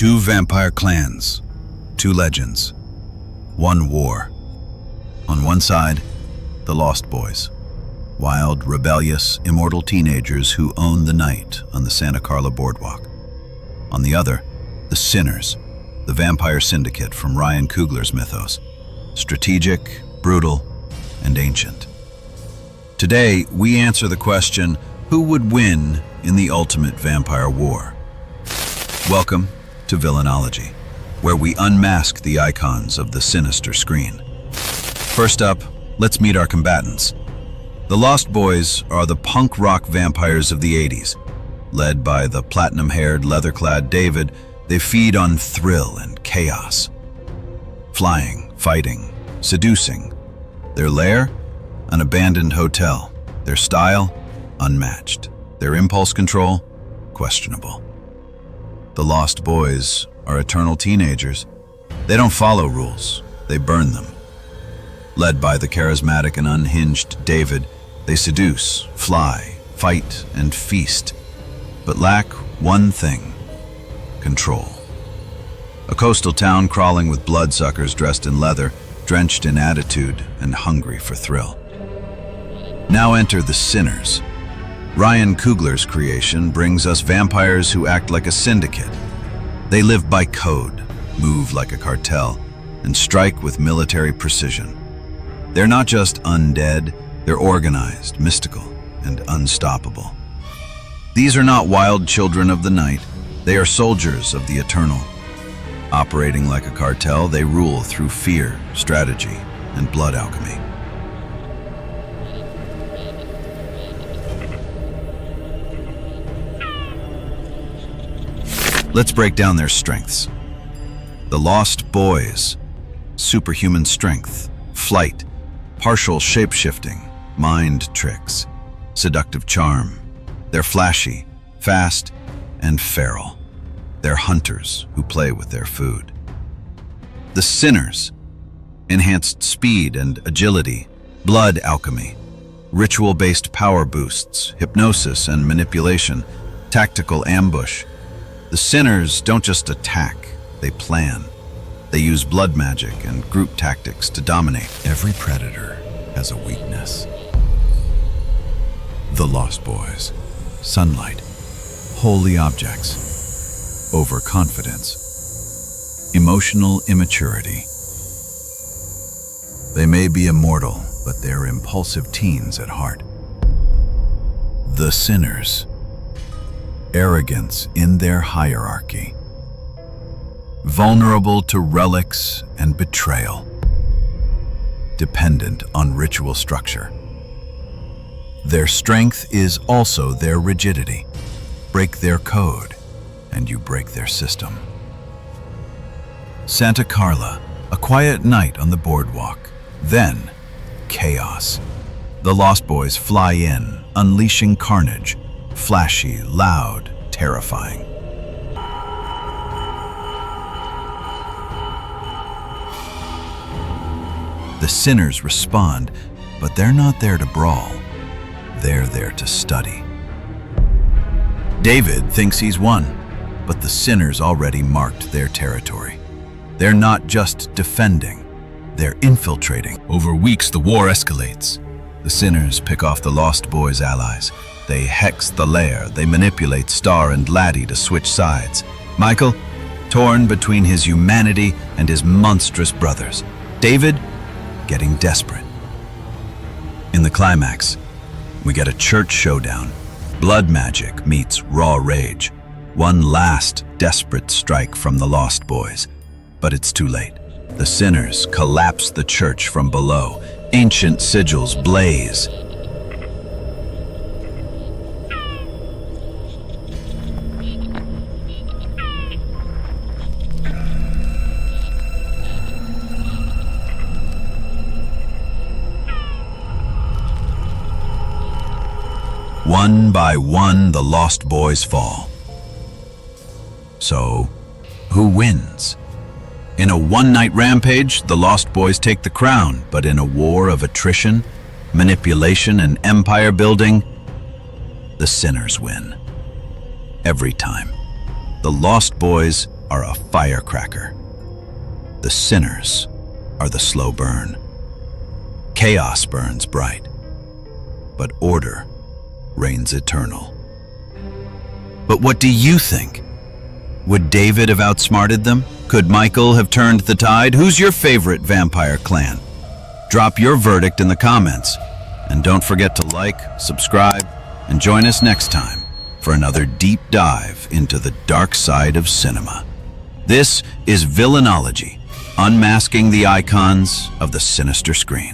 Two vampire clans, two legends, one war. On one side, the Lost Boys, wild, rebellious, immortal teenagers who own the night on the Santa Carla boardwalk. On the other, the Sinners, the vampire syndicate from Ryan Coogler's mythos, strategic, brutal, and ancient. Today, we answer the question, who would win in the ultimate vampire war? Welcome to Villainology, where we unmask the icons of the sinister screen. First up, let's meet our combatants. The Lost Boys are the punk rock vampires of the 80s. Led by the platinum-haired, leather-clad David, they feed on thrill and chaos. Flying, fighting, seducing. Their lair? An abandoned hotel. Their style? Unmatched. Their impulse control? Questionable. The Lost Boys are eternal teenagers. They don't follow rules, they burn them. Led by the charismatic and unhinged David, they seduce, fly, fight, and feast, but lack one thing: control. A coastal town crawling with bloodsuckers dressed in leather, drenched in attitude and hungry for thrill. Now enter the Sinners. Ryan Coogler's creation brings us vampires who act like a syndicate. They live by code, move like a cartel, and strike with military precision. They're not just undead, they're organized, mystical, and unstoppable. These are not wild children of the night, they are soldiers of the eternal. Operating like a cartel, they rule through fear, strategy, and blood alchemy. Let's break down their strengths. The Lost Boys: superhuman strength, flight, partial shape-shifting, mind tricks, seductive charm. They're flashy, fast, and feral. They're hunters who play with their food. The Sinners: enhanced speed and agility, blood alchemy, ritual-based power boosts, hypnosis and manipulation, tactical ambush. The Sinners don't just attack, they plan. They use blood magic and group tactics to dominate. Every predator has a weakness. The Lost Boys: sunlight, holy objects, overconfidence, emotional immaturity. They may be immortal, but they're impulsive teens at heart. The Sinners: arrogance in their hierarchy, vulnerable to relics and betrayal, dependent on ritual structure. Their strength is also their rigidity. Break their code, and you break their system. Santa Carla: a quiet night on the boardwalk. Then, chaos. The Lost Boys fly in, unleashing carnage. Flashy, loud, terrifying. The Sinners respond, but they're not there to brawl. They're there to study. David thinks he's won, but the Sinners already marked their territory. They're not just defending, they're infiltrating. Over weeks, the war escalates. The Sinners pick off the Lost Boys' allies. They hex the lair, they manipulate Star and Laddie to switch sides. Michael, torn between his humanity and his monstrous brothers. David, getting desperate. In the climax, we get a church showdown. Blood magic meets raw rage. One last desperate strike from the Lost Boys. But it's too late. The Sinners collapse the church from below. Ancient sigils blaze. One by one, the Lost Boys fall. So, who wins? In a one-night rampage, the Lost Boys take the crown, but in a war of attrition, manipulation, and empire building, the Sinners win. Every time. The Lost Boys are a firecracker. The sinners are the slow burn. Chaos burns bright, but order reigns eternal. But what do you think? Would David have outsmarted them? Could Michael have turned the tide? Who's your favorite vampire clan? Drop your verdict in the comments. And don't forget to like, subscribe, and join us next time for another deep dive into the dark side of cinema. This is Villainology, unmasking the icons of the sinister screen.